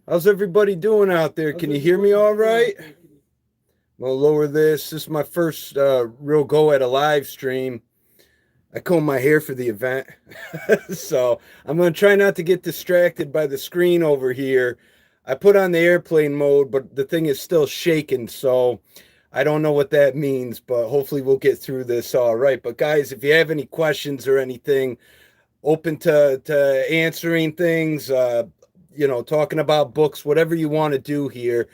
How's everybody doing out there? Can you hear me all right? I'll lower this. This is my first real go at a live stream. I comb my hair for the event. So I'm going to try not to get distracted by the screen over here. I put on the airplane mode, but the thing is still shaking. So I don't know what that means, but hopefully we'll get through this all right. But guys, if you have any questions or anything, open to answering things, talking about books, whatever you want to do here.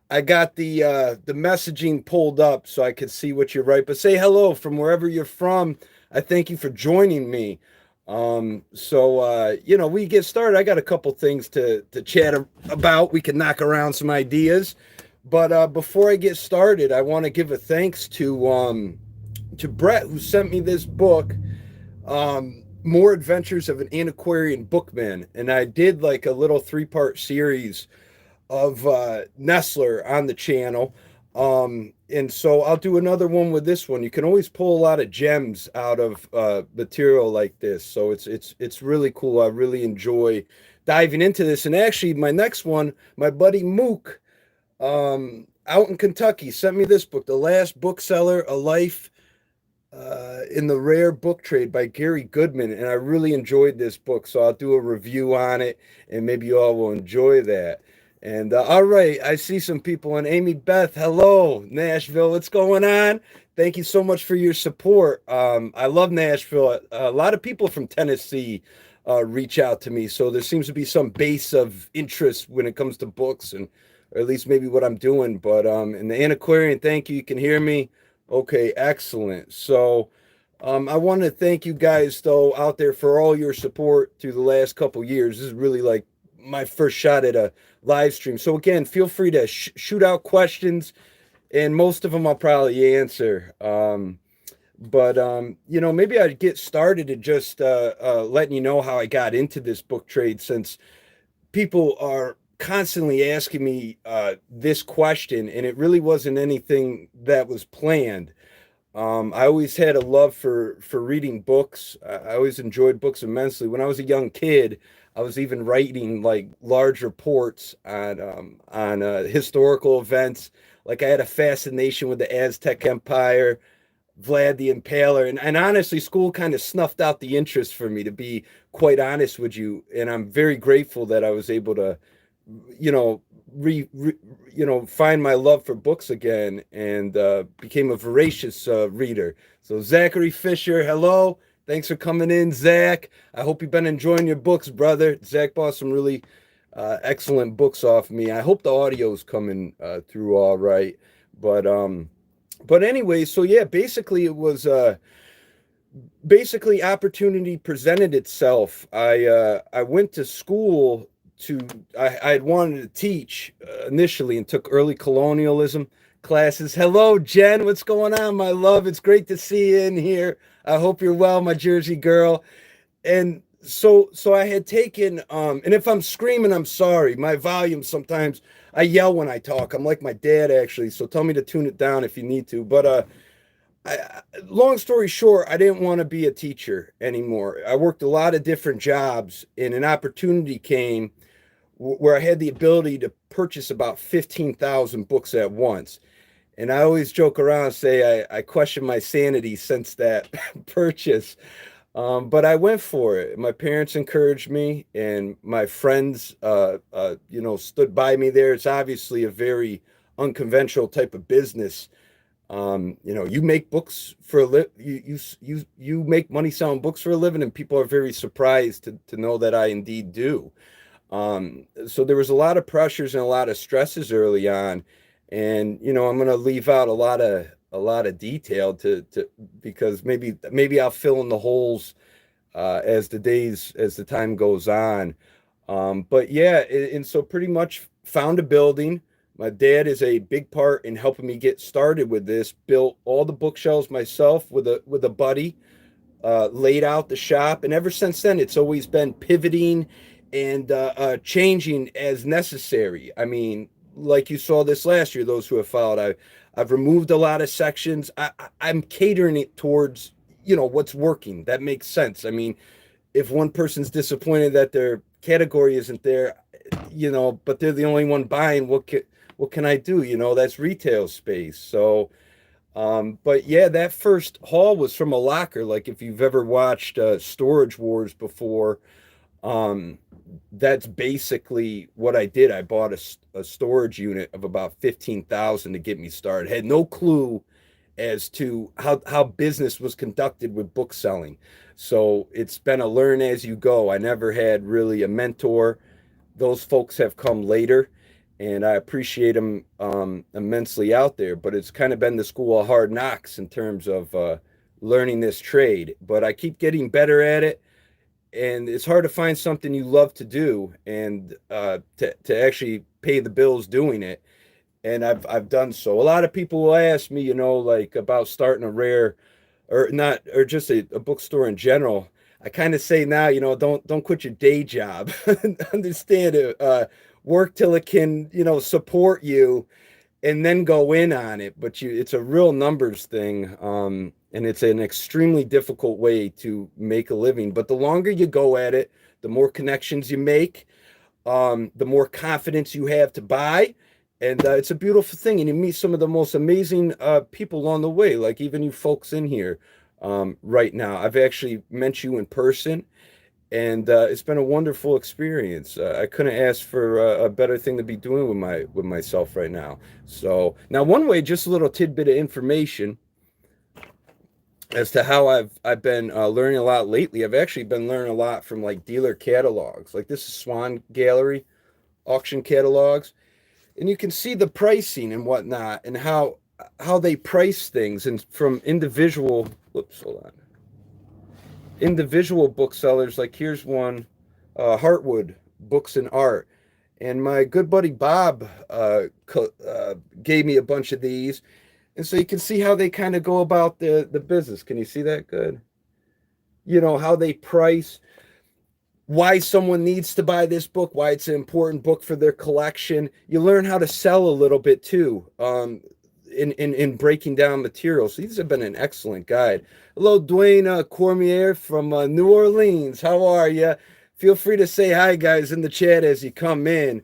I got the messaging pulled up so I could see what you write. But say hello from wherever you're from. I thank you for joining me. We get started. I got a couple things to chat about. We can knock around some ideas. But before I get started, I want to give a thanks to Brett who sent me this book. More Adventures of an Antiquarian Bookman, and I did like a little three-part series of Nestler on the channel. And so I'll do another one with this one. You can always pull a lot of gems out of material like this. So it's really cool. I really enjoy diving into this. And actually, my next one, my buddy Mook, out in Kentucky, sent me this book, The Last Bookseller, A Life in the Rare Book Trade by Gary Goodman, and I really enjoyed this book, so I'll do a review on it, and maybe you all will enjoy that. And all right, I see some people. And Amy Beth, hello, Nashville, what's going on? Thank you so much for your support. I love Nashville. A lot of people from Tennessee reach out to me, so there seems to be some base of interest when it comes to books, and or at least maybe what I'm doing. But in the Antiquarian, thank you. You can hear me. Okay, excellent. So I want to thank you guys, though, out there for all your support through the last couple years. This is really like my first shot at a live stream. So, again, feel free to shoot out questions, and most of them I'll probably answer. Maybe I'd get started at just letting you know how I got into this book trade, since people are constantly asking me this question, and it really wasn't anything that was planned. I always had a love for reading books. I always enjoyed books immensely. When I was a young kid, I was even writing like large reports on historical events. Like I had a fascination with the Aztec Empire, Vlad the Impaler, and honestly, school kind of snuffed out the interest for me, to be quite honest with you. And I'm very grateful that I was able to, you know, find my love for books again, and became a voracious reader. So Zachary Fisher, hello. Thanks for coming in, Zach. I hope you've been enjoying your books, brother. Zach bought some really excellent books off me. I hope the audio's coming through all right. But um, but anyway, so yeah, basically it was basically opportunity presented itself. I went to school to I had wanted to teach initially, and took early colonialism classes. Hello, Jen. What's going on, my love? It's great to see you in here. I hope you're well, my Jersey girl. And so I had taken and if I'm screaming, I'm sorry. My volume, sometimes I yell when I talk. I'm like my dad, actually. So tell me to tune it down if you need to. But long story short, I didn't want to be a teacher anymore. I worked a lot of different jobs, and an opportunity came where I had the ability to purchase about 15,000 books at once. And I always joke around and say I question my sanity since that purchase. But I went for it. My parents encouraged me, and my friends, stood by me there. It's obviously a very unconventional type of business. You make books for a you make money selling books for a living, and people are very surprised to know that I indeed do. So there was a lot of pressures and a lot of stresses early on, and I'm going to leave out a lot of detail to because maybe I'll fill in the holes as the time goes on. But yeah, and so pretty much found a building. My dad is a big part in helping me get started with this. Built all the bookshelves myself with a buddy. Laid out the shop, and ever since then, it's always been pivoting and changing as necessary. I mean, like you saw this last year, those who have followed, I've removed a lot of sections. I'm catering it towards what's working. That makes sense. I mean, if one person's disappointed that their category isn't there, but they're the only one buying. What can I do? That's retail space. So, but yeah, that first haul was from a locker. Like if you've ever watched Storage Wars before, um, that's basically what I did. I bought a storage unit of about 15,000 to get me started. Had no clue as to how business was conducted with book selling. So it's been a learn as you go. I never had really a mentor. Those folks have come later, and I appreciate them immensely out there. But it's kind of been the school of hard knocks in terms of learning this trade. But I keep getting better at it, and it's hard to find something you love to do and to actually pay the bills doing it. And I've done so. A lot of people will ask me, like about starting a rare or not, or just a bookstore in general. I kind of say now, don't quit your day job. Understand it. Work till it can, support you, and then go in on it. But it's a real numbers thing, and it's an extremely difficult way to make a living. But the longer you go at it, the more connections you make, the more confidence you have to buy. And it's a beautiful thing. And you meet some of the most amazing people along the way, like even you folks in here right now. I've actually met you in person, and it's been a wonderful experience. I couldn't ask for a better thing to be doing with myself right now. So now, one way, just a little tidbit of information as to how I've been learning a lot lately. I've actually been learning a lot from like dealer catalogs. Like this is Swan Gallery auction catalogs, and you can see the pricing and whatnot, and how they price things, and from individual. Whoops, hold on. Individual booksellers. Like here's one, Heartwood Books and Art, and my good buddy Bob gave me a bunch of these, and so you can see how they kind of go about the business. Can you see that good? How they price, why someone needs to buy this book, why it's an important book for their collection. You learn how to sell a little bit too, in breaking down materials. So these have been an excellent guide. Hello, Dwayne Cormier from New Orleans. How are you? Feel free to say hi, guys, in the chat as you come in.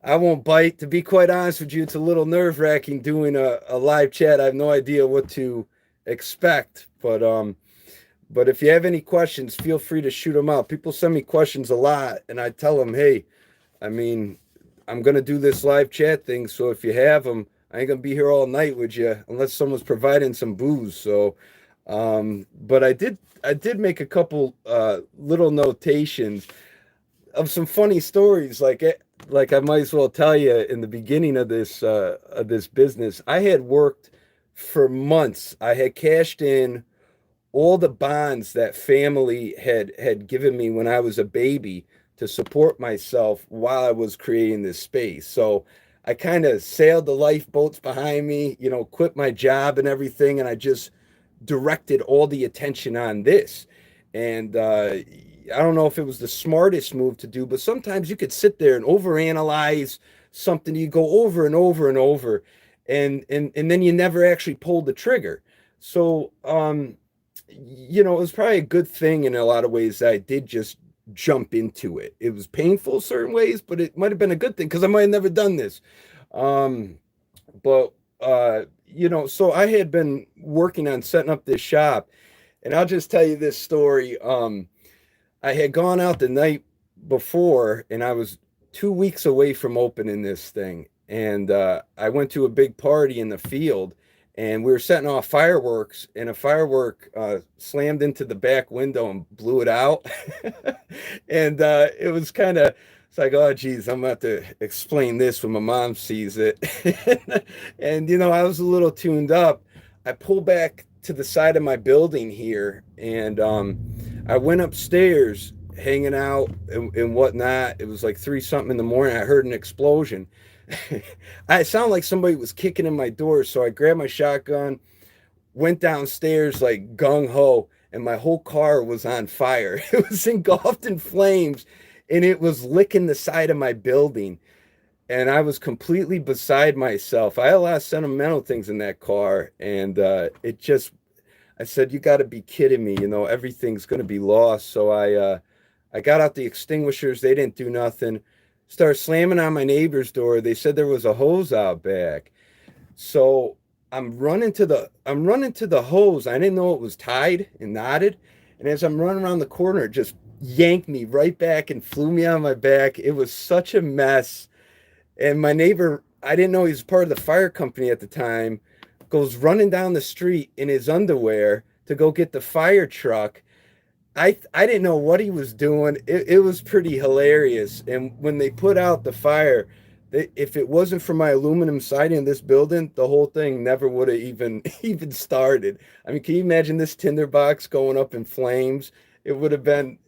I won't bite. To be quite honest with you, it's a little nerve-wracking doing a live chat. I have no idea what to expect, but if you have any questions, feel free to shoot them out. People send me questions a lot, and I tell them, hey, I mean, I'm going to do this live chat thing, so if you have them, I ain't going to be here all night with you unless someone's providing some booze. So, but I did make a couple little notations of some funny stories. Like I might as well tell you in the beginning of this business, I had worked for months. I had cashed in all the bonds that family had given me when I was a baby to support myself while I was creating this space. So I kind of sailed the lifeboats behind me, quit my job and everything, and I just directed all the attention on this. And I don't know if it was the smartest move to do, but sometimes you could sit there and overanalyze something. You go over and over and over, and then you never actually pulled the trigger. So it was probably a good thing in a lot of ways that I did just jump into it. It was painful certain ways, but it might have been a good thing because I might have never done this. Um, but so I had been working on setting up this shop, and I'll just tell you this story. I had gone out the night before, and I was 2 weeks away from opening this thing, and I went to a big party in the field, and we were setting off fireworks, and a firework slammed into the back window and blew it out. And it was kind of, it's like, oh geez, I'm gonna have to explain this when my mom sees it. And I was a little tuned up. I pulled back to the side of my building here, and I went upstairs hanging out and whatnot. It was like three something in the morning. I heard an explosion. I sound like somebody was kicking in my door, so I grabbed my shotgun, went downstairs like gung ho, and my whole car was on fire. It was engulfed in flames, and it was licking the side of my building. And I was completely beside myself. I had a lot of sentimental things in that car, and I said, "You got to be kidding me! Everything's going to be lost." So I got out the extinguishers. They didn't do nothing. Start slamming on my neighbor's door. They said there was a hose out back. So I'm running to the hose. I didn't know it was tied and knotted. And as I'm running around the corner, it just yanked me right back and flew me on my back. It was such a mess. And my neighbor, I didn't know he was part of the fire company at the time, goes running down the street in his underwear to go get the fire truck. I didn't know what he was doing. It was pretty hilarious. And when they put out the fire, if it wasn't for my aluminum siding in this building, the whole thing never would have even even started. I mean, can you imagine this tinderbox going up in flames? It would have been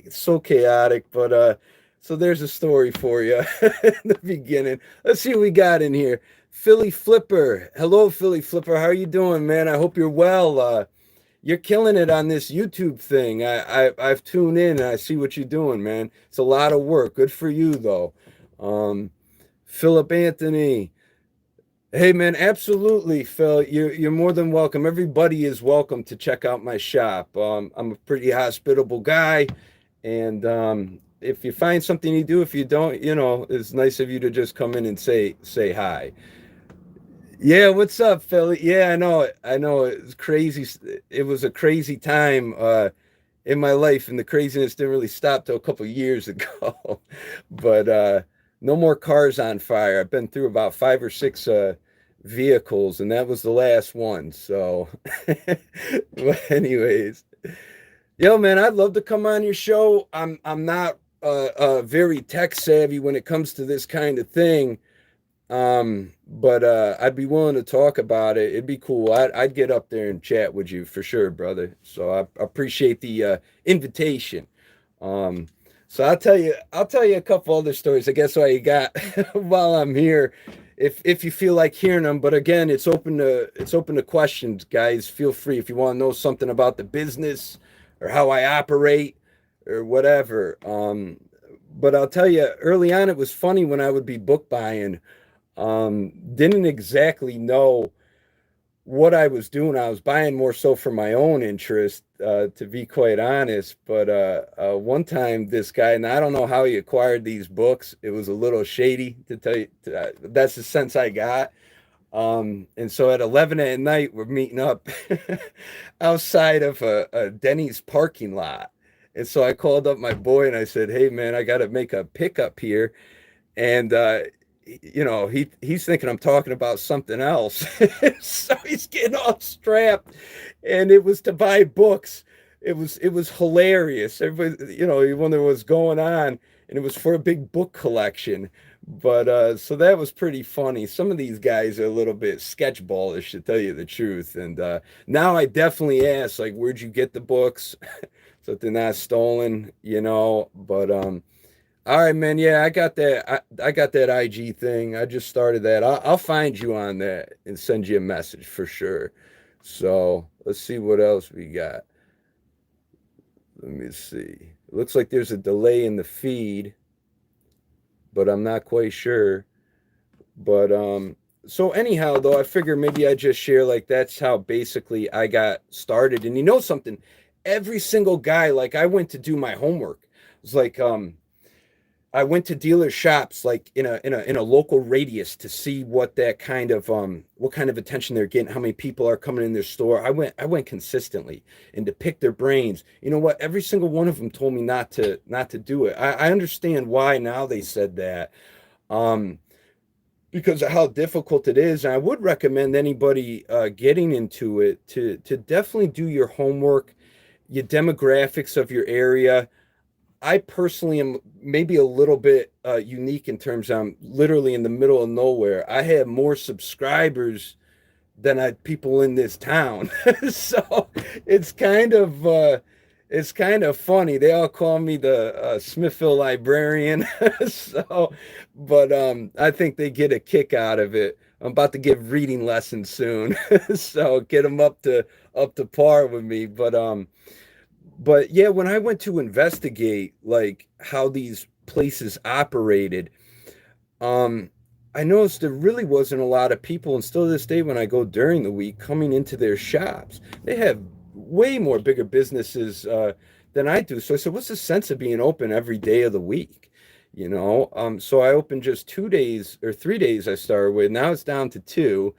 so chaotic. But so there's a story for you in the beginning. Let's see what we got in here. Philly Flipper. Hello, Philly Flipper. How are you doing, man? I hope you're well. You're killing it on this YouTube thing. I've tuned in and I see what you're doing, man. It's a lot of work. Good for you though. Um, Philip Anthony. Hey man, absolutely, Phil. You're more than welcome. Everybody is welcome to check out my shop. I'm a pretty hospitable guy, and if you find something you do, if you don't, it's nice of you to just come in and say hi. Yeah, what's up, Philly? Yeah, I know it. I know it was crazy. It was a crazy time in my life, and the craziness didn't really stop till a couple of years ago. But no more cars on fire. I've been through about five or six vehicles, and that was the last one. So, but anyways, yo, man, I'd love to come on your show. I'm not very tech savvy when it comes to this kind of thing. But I'd be willing to talk about it. It'd be cool. I'd get up there and chat with you for sure, brother. So I appreciate the invitation. Um, so I'll tell you a couple other stories. I guess what you got while I'm here, if you feel like hearing them. But again, it's open to questions, guys. Feel free if you want to know something about the business or how I operate or whatever. But I'll tell you, early on, it was funny when I would be book buying. Didn't exactly know what I was doing. I was buying more so for my own interest, to be quite honest. But one time, this guy, and I don't know how he acquired these books. It was a little shady, to tell you. That's the sense I got. And so at 11 at night, we're meeting up outside of a Denny's parking lot. And so I called up my boy and I said, "Hey, man, I got to make a pickup here." And he's thinking I'm talking about something else. So he's getting all strapped, and it was to buy books. It was hilarious. Everybody, you wonder what's going on, and it was for a big book collection. But so that was pretty funny. Some of these guys are a little bit sketchballish, to tell you the truth. And now I definitely ask, like, where'd you get the books? So that they're not stolen. But all right, man. Yeah, I got that. I got that IG thing. I just started that. I'll find you on that and send you a message for sure. So let's see what else we got. Let me see. It looks like there's a delay in the feed, but I'm not quite sure. But so anyhow, though, I figure maybe I just share like that's how basically I got started. And you know something? Every single guy, like I went to do my homework. It was like I went to dealer shops like in a local radius to see what kind of attention they're getting, how many people are coming in their store. I went consistently and to pick their brains. You know what? Every single one of them told me not to do it. I understand why now they said that. Um, because of how difficult it is. And I would recommend anybody getting into it to definitely do your homework, your demographics of your area. I personally am maybe a little bit unique in terms I'm literally in the middle of nowhere. I have more subscribers than I people in this town. So it's kind of it's kind of funny. They all call me the Smithville librarian. So, but I think they get a kick out of it. I'm about to give reading lessons soon, so get them up to par with me. But yeah, when I went to investigate like how these places operated, um, I noticed there really wasn't a lot of people, and still to this day, when I go during the week, coming into their shops. They have way more bigger businesses than I do. So I said, "What's the sense of being open every day of the week?" So I opened just 2 days or 3 days I started with. Now it's down to two,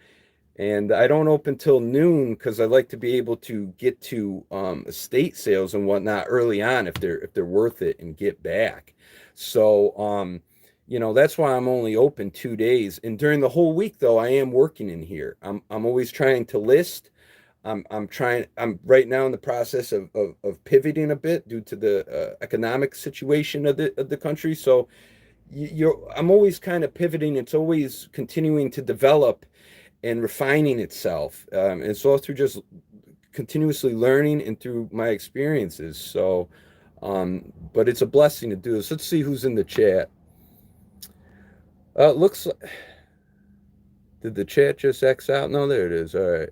and I don't open till noon because I like to be able to get to estate sales and whatnot early on if they're worth it and get back. So that's why I'm only open 2 days. And during the whole week though, I am working in here. I'm always trying to list. I'm right now in the process of pivoting a bit due to the economic situation of the country. So I'm always kind of pivoting. It's always continuing to develop and refining itself. And it's all through just continuously learning and through my experiences. So, but it's a blessing to do this. Let's see who's in the chat. Looks like, did the chat just X out? No, there it is. All right.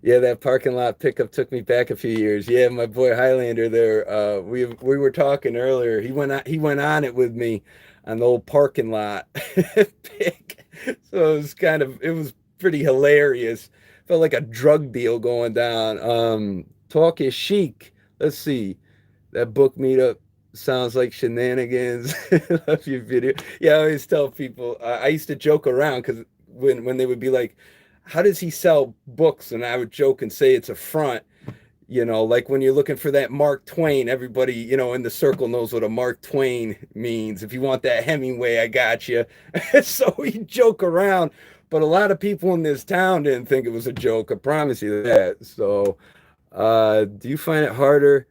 Yeah, that parking lot pickup took me back a few years. Yeah, my boy Highlander there. We were talking earlier. He went on it with me on the old parking lot pick. So it was pretty hilarious. Felt like a drug deal going down. Talk is chic. Let's see. That book meetup sounds like shenanigans. Love your video. Yeah, I always tell people. I used to joke around because when they would be like, "How does he sell books?" and I would joke and say it's a front. Like when you're looking for that Mark Twain, everybody, in the circle knows what a Mark Twain means. If you want that Hemingway, I got you. So we joke around, but a lot of people in this town didn't think it was a joke. I promise you that. So, do you find it harder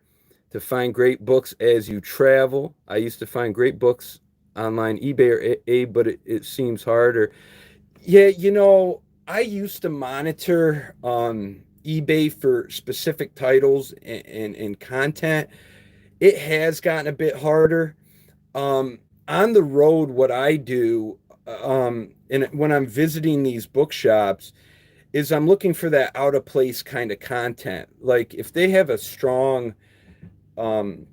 to find great books as you travel? I used to find great books online, eBay or but it seems harder. Yeah, I used to monitor eBay for specific titles and content. It has gotten a bit harder. On the road, what I do, and when I'm visiting these bookshops, is I'm looking for that out of place kind of content. Like if they have um,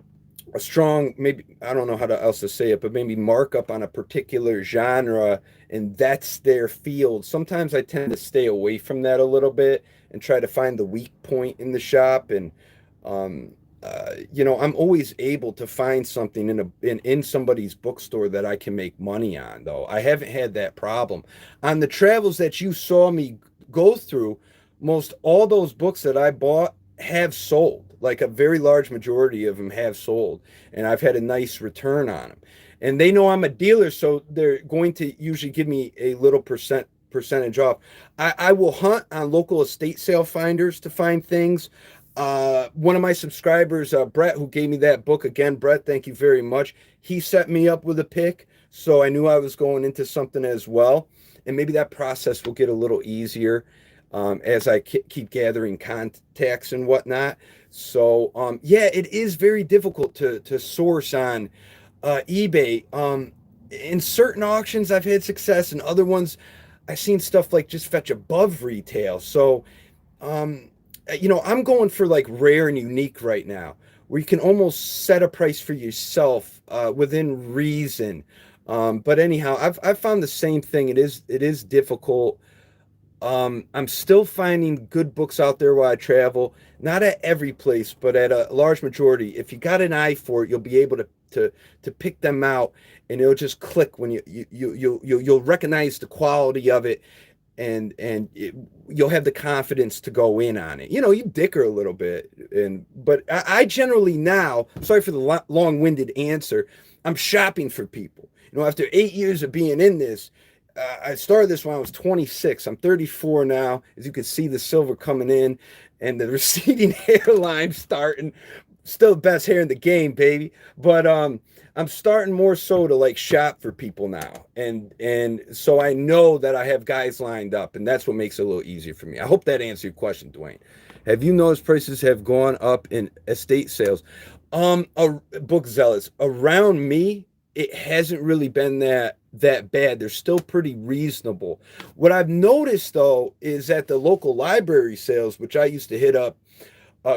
a strong, maybe I don't know how to else to say it, but maybe markup on a particular genre, and that's their field. Sometimes I tend to stay away from that a little bit and try to find the weak point in the shop. And um, I'm always able to find something in somebody's bookstore that I can make money on. Though I haven't had that problem on the travels that you saw me go through. Most all those books that I bought have sold. Like a very large majority of them have sold, and I've had a nice return on them. And they know I'm a dealer, so they're going to usually give me a little percentage off. I will hunt on local estate sale finders to find things. One of my subscribers, Brett, who gave me that book again, Brett, thank you very much. He set me up with a pick, so I knew I was going into something as well. And maybe that process will get a little easier as I keep gathering contacts and whatnot. So yeah, it is very difficult to source on eBay. In certain auctions, I've had success. In other ones, I've seen stuff like just fetch above retail. So um, I'm going for like rare and unique right now, where you can almost set a price for yourself within reason. But anyhow, I've found the same thing. It is difficult. I'm still finding good books out there while I travel. Not at every place, but at a large majority. If you got an eye for it, you'll be able to pick them out, and it'll just click when you'll recognize the quality of it, and you'll have the confidence to go in on it. You dicker a little bit, but I generally now. Sorry for the long-winded answer. I'm shopping for people. After 8 years of being in this. I started this when I was 26. I'm 34 now. As you can see, the silver coming in and the receding hairline starting. Still the best hair in the game, baby. But I'm starting more so to like shop for people now. And so I know that I have guys lined up, and that's what makes it a little easier for me. I hope that answered your question, Dwayne. Have you noticed prices have gone up in estate sales? Book zealots around me, it hasn't really been that bad. They're still pretty reasonable. What I've noticed though is at the local library sales, which I used to hit up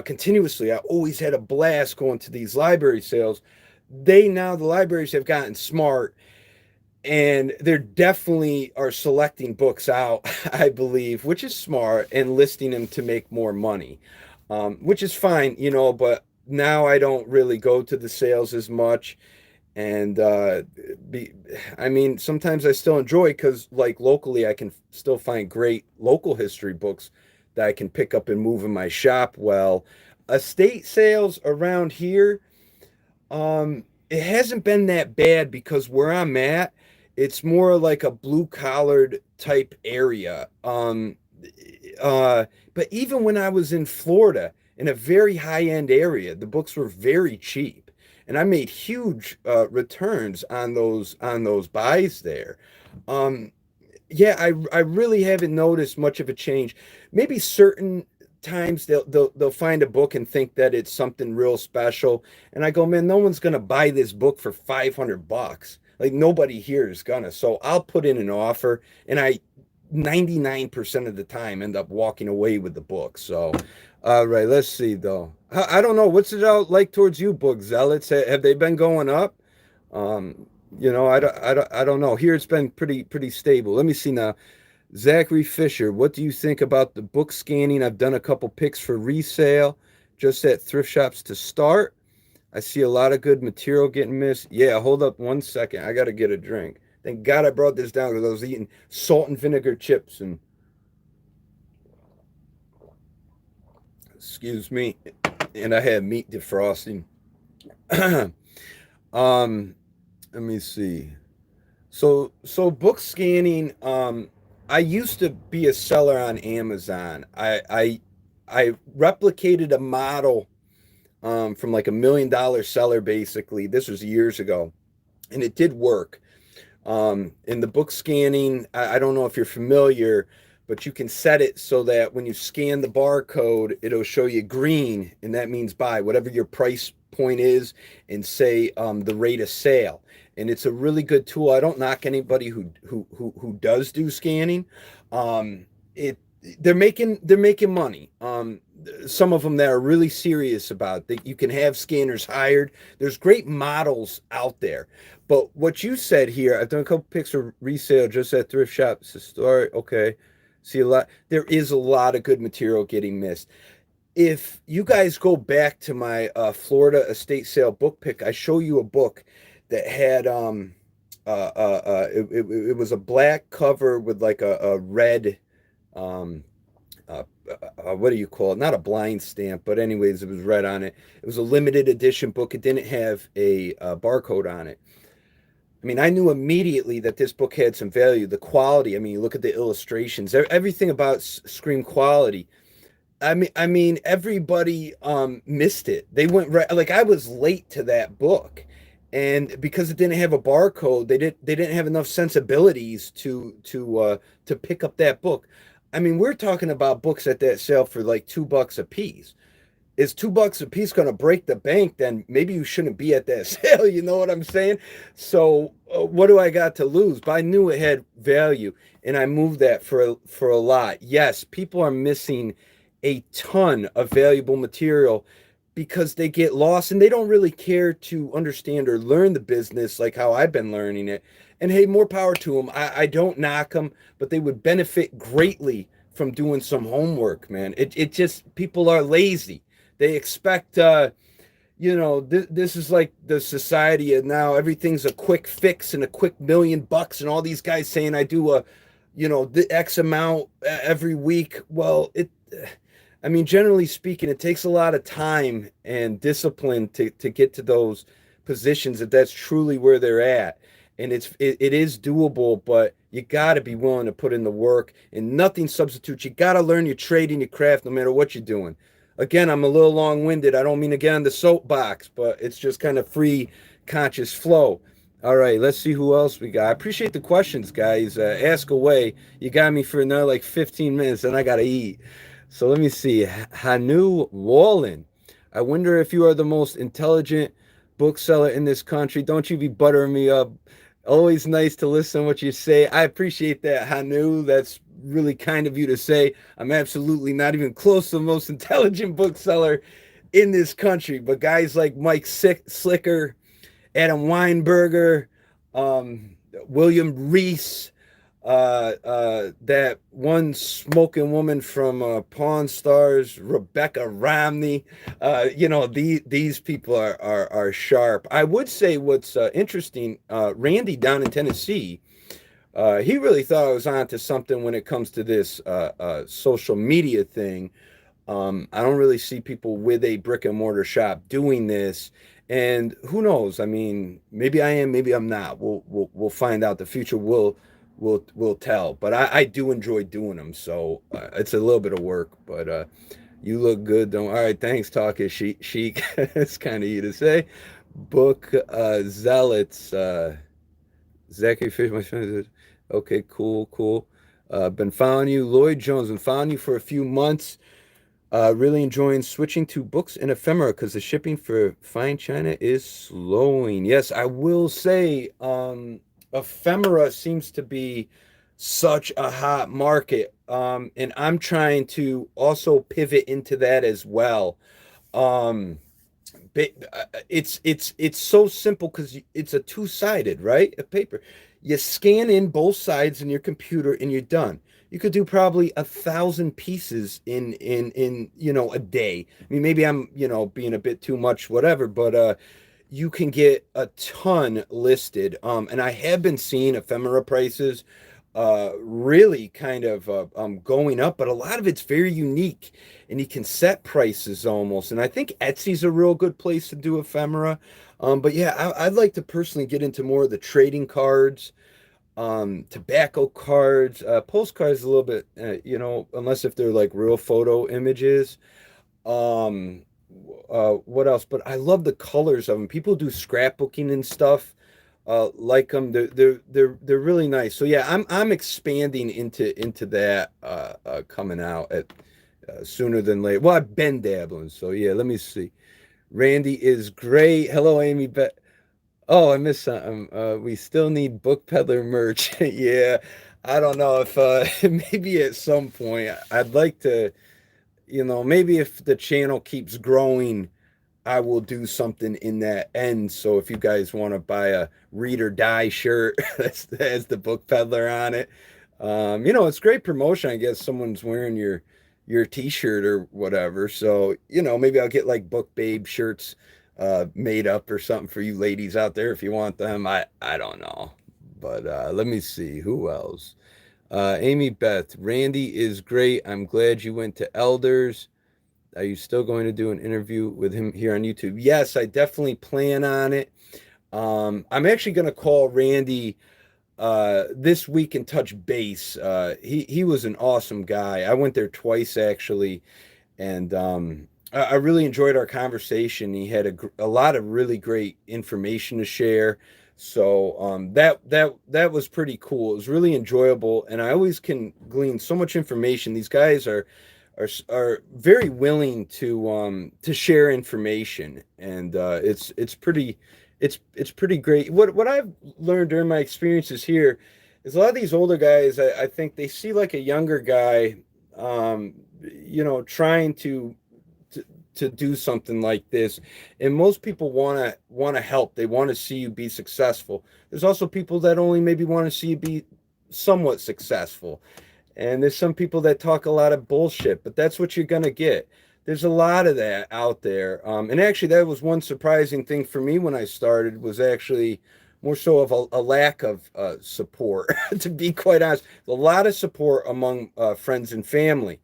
continuously. I always had a blast going to these library sales. The libraries have gotten smart, and they're definitely are selecting books out, I believe, which is smart, and listing them to make more money, which is fine, but now I don't really go to the sales as much. and be I mean, sometimes I still enjoy, because like locally I can still find great local history books that I can pick up and move in my shop. Well, estate sales around here, it hasn't been that bad, because where I'm at, it's more like a blue collared type area. But even when I was in Florida, in a very high end area, the books were very cheap, and I made huge returns on those buys there. Um, yeah, I really haven't noticed much of a change. Maybe certain times they'll find a book and think that it's something real special, and I go, man, no one's gonna buy this book for $500. Like, nobody here is gonna. So I'll put in an offer, and I 99% of the time end up walking away with the book. So, all right, let's see though. I don't know, what's it out like towards you, book zealots? Have they been going up? Um, I don't know. Here it's been pretty stable. Let me see now. Zachary Fisher, what do you think about the book scanning? I've done a couple picks for resale, just at thrift shops to start. I see a lot of good material getting missed. Yeah, hold up one second. I got to get a drink. Thank God I brought this down, because I was eating salt and vinegar chips, and excuse me, and I had meat defrosting. um, Let me see. So book scanning. I used to be a seller on Amazon. I replicated a model from like $1 million seller. Basically, this was years ago, and it did work. In the book scanning, I don't know if you're familiar, but you can set it so that when you scan the barcode, it'll show you green, and that means buy, whatever your price point is, and say the rate of sale. And it's a really good tool. I don't knock anybody who does do scanning. It they're making money. Some of them that are really serious about that, you can have scanners hired. There's great models out there. But what you said here, I've done a couple picks for resale just at thrift shops. Historic, okay. See a lot. There is a lot of good material getting missed. If you guys go back to my Florida estate sale book pick, I show you a book that had it was a black cover with like a red um what do you call it? Not a blind stamp, but anyways, it was red on it. It was a limited edition book. It didn't have a barcode on it. I mean, I knew immediately that this book had some value. The quality, I mean, you look at the illustrations, everything about screen quality. I mean, everybody missed it. They went right, like I was late to that book, and because it didn't have a barcode, they didn't have enough sensibilities to pick up that book. I mean, we're talking about books at that sale for like $2 a piece. Is $2 a piece going to break the bank? Then maybe you shouldn't be at that sale. You know what I'm saying? So what do I got to lose? But I knew it had value, and I moved that for a lot. Yes, people are missing a ton of valuable material because they get lost, and they don't really care to understand or learn the business like how I've been learning it. And hey, more power to them. I don't knock them, but they would benefit greatly from doing some homework, man. It just, people are lazy. They expect, this is like the society of now. Everything's a quick fix and a quick $1 million, and all these guys saying I do the X amount every week. Well, I mean, generally speaking, it takes a lot of time and discipline to get to those positions, if that's truly where they're at. And it is doable, but you got to be willing to put in the work, and nothing substitutes. You got to learn your trade and your craft no matter what you're doing. Again, I'm a little long-winded. I don't mean to get on the soapbox, but it's just kind of free, conscious flow. All right, let's see who else we got. I appreciate the questions, guys. Ask away. You got me for another like 15 minutes, and I got to eat. So let me see. Hanu Wallen. I wonder if you are the most intelligent bookseller in this country. Don't you be buttering me up. Always nice to listen to what you say. I appreciate that, Hanu. That's really kind of you to say. I'm absolutely not even close to the most intelligent bookseller in this country. But guys like Mike Slicker, Adam Weinberger, William Reese, that one smoking woman from Pawn Stars, Rebecca Romney. These people are sharp. I would say what's interesting, Randy down in Tennessee. He really thought I was onto something when it comes to this social media thing. I don't really see people with a brick and mortar shop doing this. And who knows? I mean, maybe I am, maybe I'm not. We'll find out. The future will tell. But I do enjoy doing them, so it's a little bit of work. But you look good. Don't. All right, thanks. Talk is chic. It's kind of you to say. Book zealots. Zachary Fish, my friend. Okay, cool. Been following you, Lloyd Jones. Been following you for a few months. Really enjoying switching to books and ephemera because the shipping for fine china is slowing. Yes, I will say, ephemera seems to be such a hot market, and I'm trying to also pivot into that as well. Um, it's so simple because it's a two-sided, right? A paper. You scan in both sides in your computer and you're done. You could do probably 1,000 pieces in a day. I mean, maybe I'm being a bit too much, whatever, but you can get a ton listed. And I have been seeing ephemera prices really kind of going up, but a lot of it's very unique and you can set prices almost. And I think Etsy's a real good place to do ephemera. But yeah, I'd like to personally get into more of the trading cards, tobacco cards, postcards a little bit, unless if they're like real photo images. Um, what else? But I love the colors of them. People do scrapbooking and stuff. Like them. They're really nice. So yeah, I'm expanding into that coming out at sooner than later. Well, I've been dabbling. So yeah, let me see. Randy is great. Hello, Amy. Oh, I missed something. We still need book peddler merch. Yeah, I don't know if maybe at some point I'd like to, maybe if the channel keeps growing, I will do something in that end. So if you guys want to buy a read or die shirt that has the book peddler on it, it's great promotion. I guess someone's wearing your t-shirt or whatever. So, maybe I'll get like book babe shirts made up or something for you ladies out there if you want them. I don't know. But let me see who else. Amy Beth, Randy is great. I'm glad you went to Elders. Are you still going to do an interview with him here on YouTube? Yes, I definitely plan on it. I'm actually going to call Randy this week and touch base. He was an awesome guy. I went there twice actually, and I really enjoyed our conversation. He had a lot of really great information to share. So that was pretty cool. It was really enjoyable, and I always can glean so much information. These guys are very willing to share information, and it's pretty it's pretty great. What I've learned during my experiences here is a lot of these older guys, I think they see like a younger guy, trying to to do something like this, and most people want to help. They want to see you be successful. There's also people that only maybe want to see you be somewhat successful. And there's some people that talk a lot of bullshit, but that's what you're going to get. There's a lot of that out there. And actually, that was one surprising thing for me when I started was actually more so of a lack of support, to be quite honest. A lot of support among friends and family.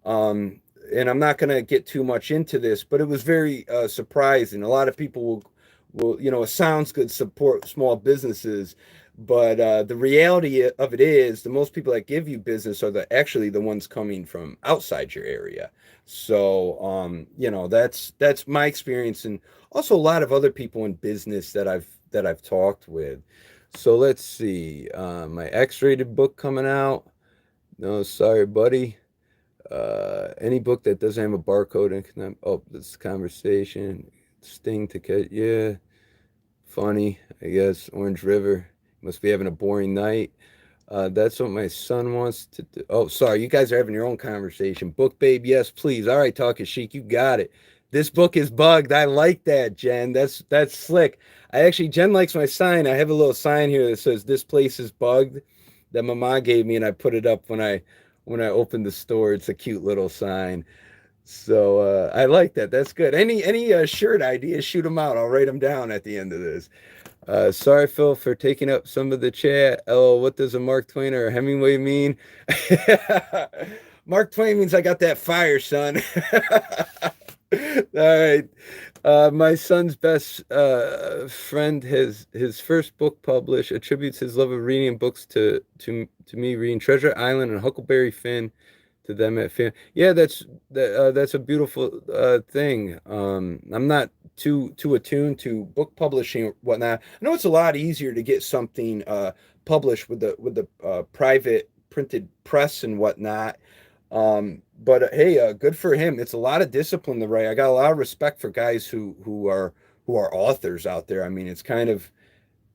And I'm not going to get too much into this, but it was very surprising. A lot of people will, it sounds good, support small businesses, but the reality of it is the most people that give you business are actually the ones coming from outside your area. So, that's my experience, and also a lot of other people in business that I've talked with. So let's see, my X-rated book coming out. No, sorry, buddy. Any book that doesn't have a barcode and can, oh, this conversation, Sting to catch, yeah, funny, I guess. Orange River, must be having a boring night. That's what my son wants to do. Oh, sorry, you guys are having your own conversation. Book babe, yes, please. All right, talking chic, you got it. This book is bugged. I like that, Jen. That's slick. Jen likes my sign. I have a little sign here that says this place is bugged. that my mom gave me, and I put it up when I opened the store. It's a cute little sign. So I like that. That's good. Any shirt ideas? Shoot them out. I'll write them down at the end of this. Sorry, Phil, for taking up some of the chat. Oh, what does a Mark Twain or a Hemingway mean? Mark Twain means I got that fire, son. All right. My son's best friend has his first book published, attributes his love of reading books to me reading Treasure Island and Huckleberry Finn to them at Finn. Yeah, that's a beautiful thing. I'm not too attuned to book publishing or whatnot. I know it's a lot easier to get something published with the private printed press and whatnot. But hey, good for him. It's a lot of discipline to write. I got a lot of respect for guys who are authors out there. I mean, it's kind of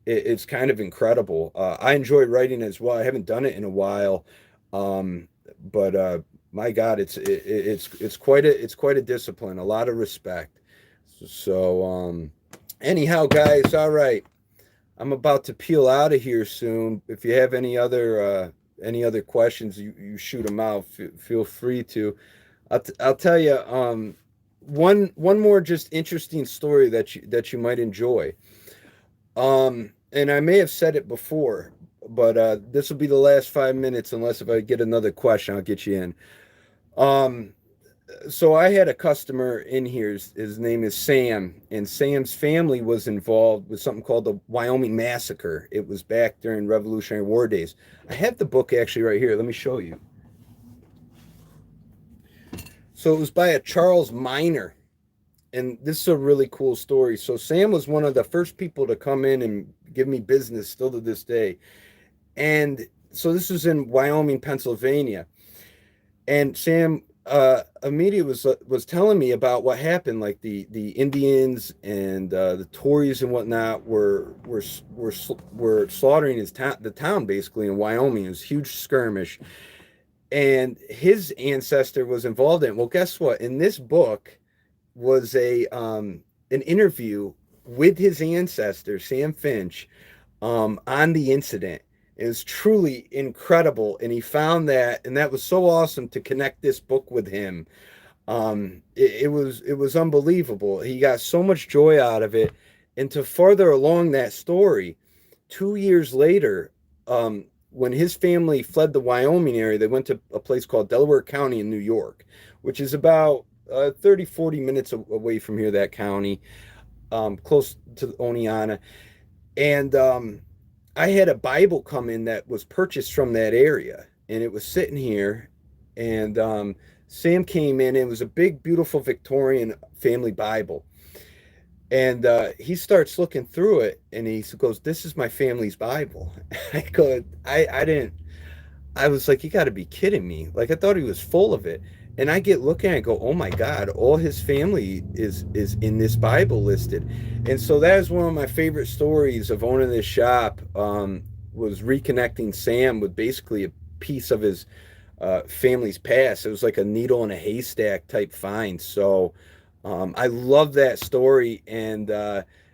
incredible. I enjoy writing as well. I haven't done it in a while, but my God, it's quite a discipline. A lot of respect. So anyhow, guys, all right. I'm about to peel out of here soon. If you have any other questions, you shoot them out. Feel free to. I'll tell you one more just interesting story that you might enjoy. And I may have said it before, but this will be the last 5 minutes, unless if I get another question, I'll get you in. Um, so I had a customer in here. His name is Sam, and Sam's family was involved with something called the Wyoming Massacre. It was back during Revolutionary War days. I have the book actually right here. Let me show you. So it was by a Charles Miner, and this is a really cool story. So Sam was one of the first people to come in and give me business still to this day. And so this was in Wyoming, Pennsylvania. And Sam immediately was telling me about what happened, like the Indians and the Tories and whatnot were slaughtering the town basically in Wyoming. It was a huge skirmish, and his ancestor was involved in it. Well, guess what? In this book was a an interview with his ancestor, Sam Finch, on the incident. It was truly incredible, and he found that, and that was so awesome to connect this book with him. It was unbelievable. He got so much joy out of it, and to further along that story, 2 years later, when his family fled the Wyoming area, they went to a place called Delaware County in New York, which is about 30-40 minutes away from here. That county, close to Oneonta, and I had a Bible come in that was purchased from that area, and it was sitting here. And Sam came in, and it was a big, beautiful Victorian family Bible. And he starts looking through it, and he goes, "This is my family's Bible." I go, I didn't. I was like, "You got to be kidding me!" Like I thought he was full of it. And I get looking, I go, "Oh my God! All his family is in this Bible listed." And so that is one of my favorite stories of owning this shop. Was reconnecting Sam with basically a piece of his family's past. It was like a needle in a haystack type find. So I love that story, and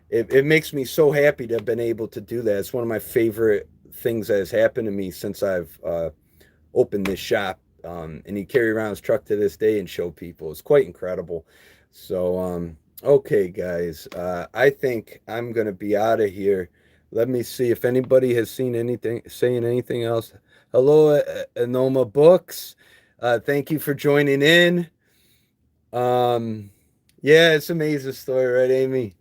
it makes me so happy to have been able to do that. It's one of my favorite things that has happened to me since I've opened this shop. And he carry around his truck to this day and show people. It's quite incredible. So, okay, guys, I think I'm gonna be out of here. Let me see if anybody has seen anything, saying anything else. Hello, Enoma Books. Thank you for joining in. Um, yeah, it's an amazing story, right, Amy?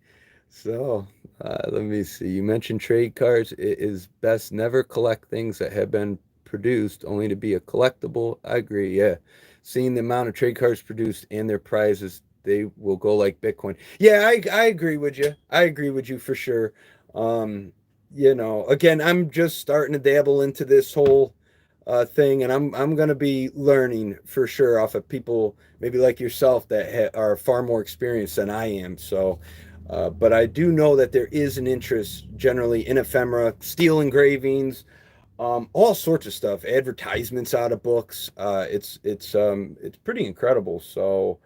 So, let me see. You mentioned trade cards. It is best never collect things that have been produced only to be a collectible. I agree. Yeah. Seeing the amount of trade cards produced and their prizes, they will go like Bitcoin. Yeah, I agree with you. I agree with you for sure. Um, again, I'm just starting to dabble into this whole thing, and I'm going to be learning for sure off of people maybe like yourself that are far more experienced than I am. So, but I do know that there is an interest generally in ephemera, steel engravings, all sorts of stuff, advertisements out of books. It's pretty incredible. So,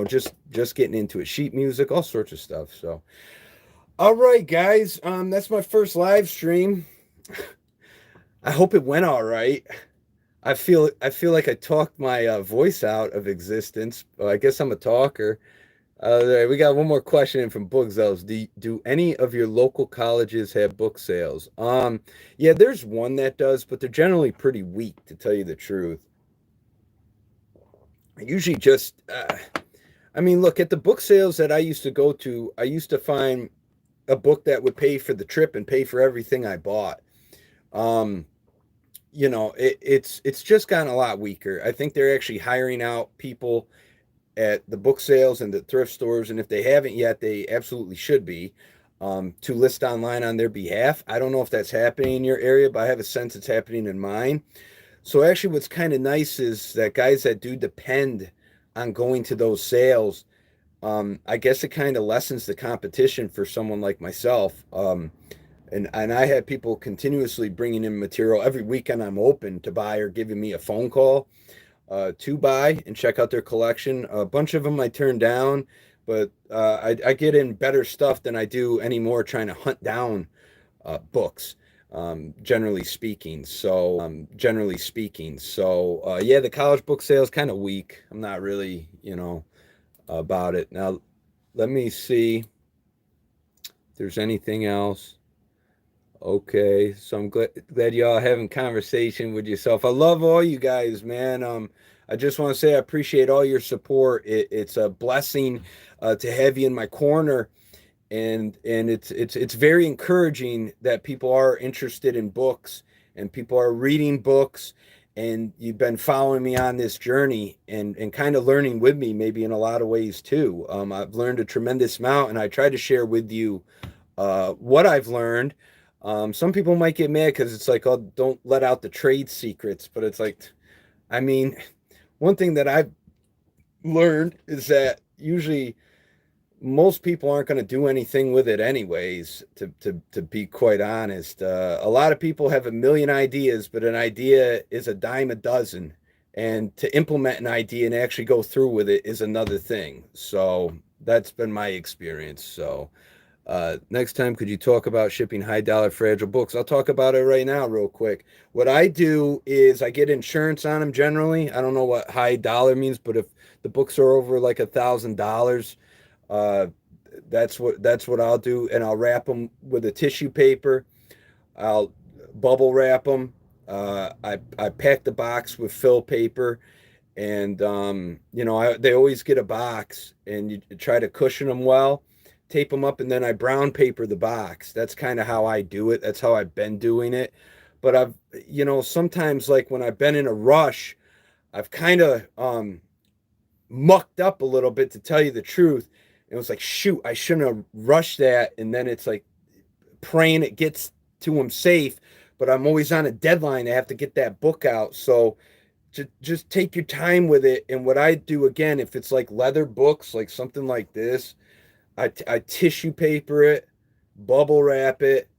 just getting into it, sheet music, all sorts of stuff. So, all right, guys, that's my first live stream. I hope it went all right. I feel like I talked my voice out of existence. Well, I guess I'm a talker. There, we got one more question in from Booksales. Do any of your local colleges have book sales? Yeah, there's one that does, but they're generally pretty weak, to tell you the truth. Usually just, I mean, look at the book sales that I used to go to. I used to find a book that would pay for the trip and pay for everything I bought. Um, it's just gotten a lot weaker. I think they're actually hiring out people at the book sales and the thrift stores, and if they haven't yet, they absolutely should be, to list online on their behalf. I don't know if that's happening in your area, but I have a sense it's happening in mine. So actually, what's kind of nice is that guys that do depend on going to those sales, I guess it kind of lessens the competition for someone like myself. And I had people continuously bringing in material every weekend. I'm open to buy or giving me a phone call to buy and check out their collection. A bunch of them I turn down, but I get in better stuff than I do anymore trying to hunt down books. Generally speaking. So yeah, the college book sale is kind of weak. I'm not really, about it. Now, let me see if there's anything else. Okay, so I'm glad y'all having conversation with yourself. I love all you guys, man. I just want to say I appreciate all your support. It's a blessing to have you in my corner, and it's very encouraging that people are interested in books and people are reading books, and you've been following me on this journey and kind of learning with me, maybe in a lot of ways too. I've learned a tremendous amount, and I try to share with you what I've learned. Some people might get mad because it's like, oh, don't let out the trade secrets. But it's like, I mean, one thing that I've learned is that usually most people aren't going to do anything with it anyways, to be quite honest. A lot of people have a million ideas, but an idea is a dime a dozen. And to implement an idea and actually go through with it is another thing. So that's been my experience. So next time, could you talk about shipping high dollar fragile books? I'll talk about it right now, real quick. What I do is I get insurance on them generally. I don't know what high dollar means, but if the books are over like $1,000, uh, that's what I'll do, and I'll wrap them with a tissue paper. I'll bubble wrap them. I pack the box with fill paper, and they always get a box, and you try to cushion them well, tape them up, and then I brown paper the box. That's kind of how I do it. That's how I've been doing it. But sometimes, like when I've been in a rush, I've kind of mucked up a little bit, to tell you the truth. It was like, shoot, I shouldn't have rushed that. And then it's like praying it gets to him safe, but I'm always on a deadline. I have to get that book out. So just take your time with it. And what I do, again, if it's like leather books, like something like this, I tissue paper it, bubble wrap it,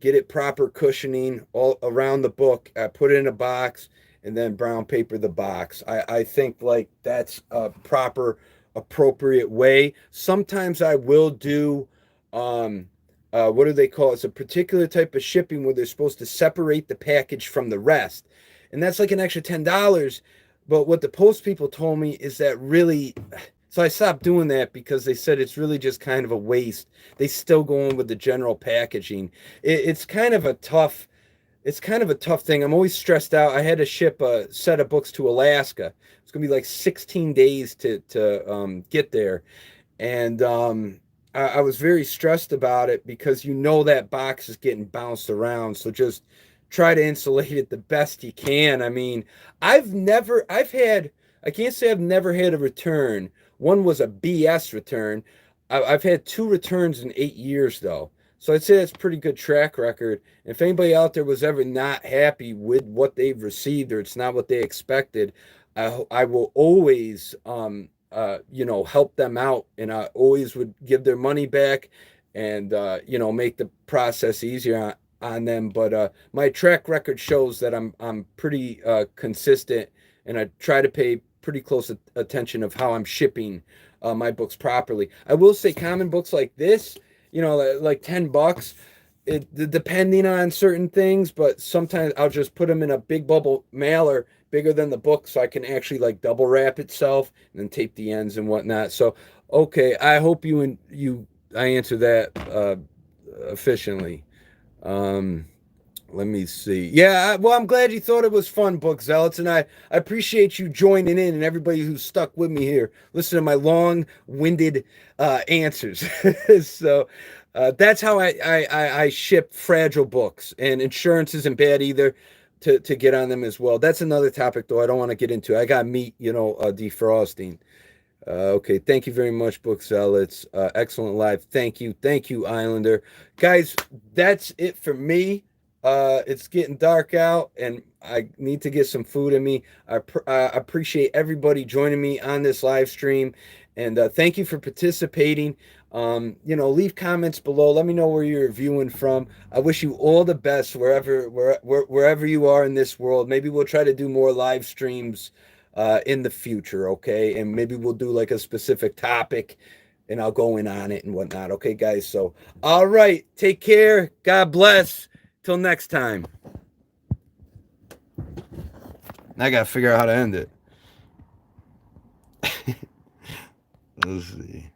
get it proper cushioning all around the book. I put it in a box and then brown paper the box. I think like that's a proper, appropriate way. Sometimes I will do, what do they call it? It's a particular type of shipping where they're supposed to separate the package from the rest. And that's like an extra $10. But what the post people told me is that really, so I stopped doing that because they said it's really just kind of a waste. They still go in with the general packaging. It's kind of a tough thing. I'm always stressed out. I had to ship a set of books to Alaska. It's gonna be like 16 days to get there, and I was very stressed about it because that box is getting bounced around. So just try to insulate it the best you can. I mean, I can't say I've never had a return. One was a BS return. I've had two returns in 8 years though. So I'd say that's a pretty good track record. If anybody out there was ever not happy with what they've received or it's not what they expected, I will always help them out, and I always would give their money back, and make the process easier on them. But my track record shows that I'm pretty consistent, and I try to pay pretty close attention of how I'm shipping my books properly. I will say common books like this, like $10, depending on certain things, but sometimes I'll just put them in a big bubble mailer bigger than the book so I can actually like double wrap itself and then tape the ends and whatnot. So, okay, I hope I answer that efficiently. Um, Let me see. Yeah, well, I'm glad you thought it was fun, Book Zealots, and I appreciate you joining in and everybody who's stuck with me here. Listen to my long-winded answers. So that's how I ship fragile books, and insurance isn't bad either to get on them as well. That's another topic, though. I don't want to get into. I got meat, defrosting. Okay, thank you very much, Book Zealots. Excellent live. Thank you, Islander. Guys, that's it for me. It's getting dark out, and I need to get some food in me. I appreciate everybody joining me on this live stream, and thank you for participating. Leave comments below. Let me know where you're viewing from. I wish you all the best wherever you are in this world. Maybe we'll try to do more live streams in the future, okay? And maybe we'll do like a specific topic and I'll go in on it and whatnot, okay, guys? So, all right, take care. God bless. Till next time. I got to figure out how to end it. Let's see.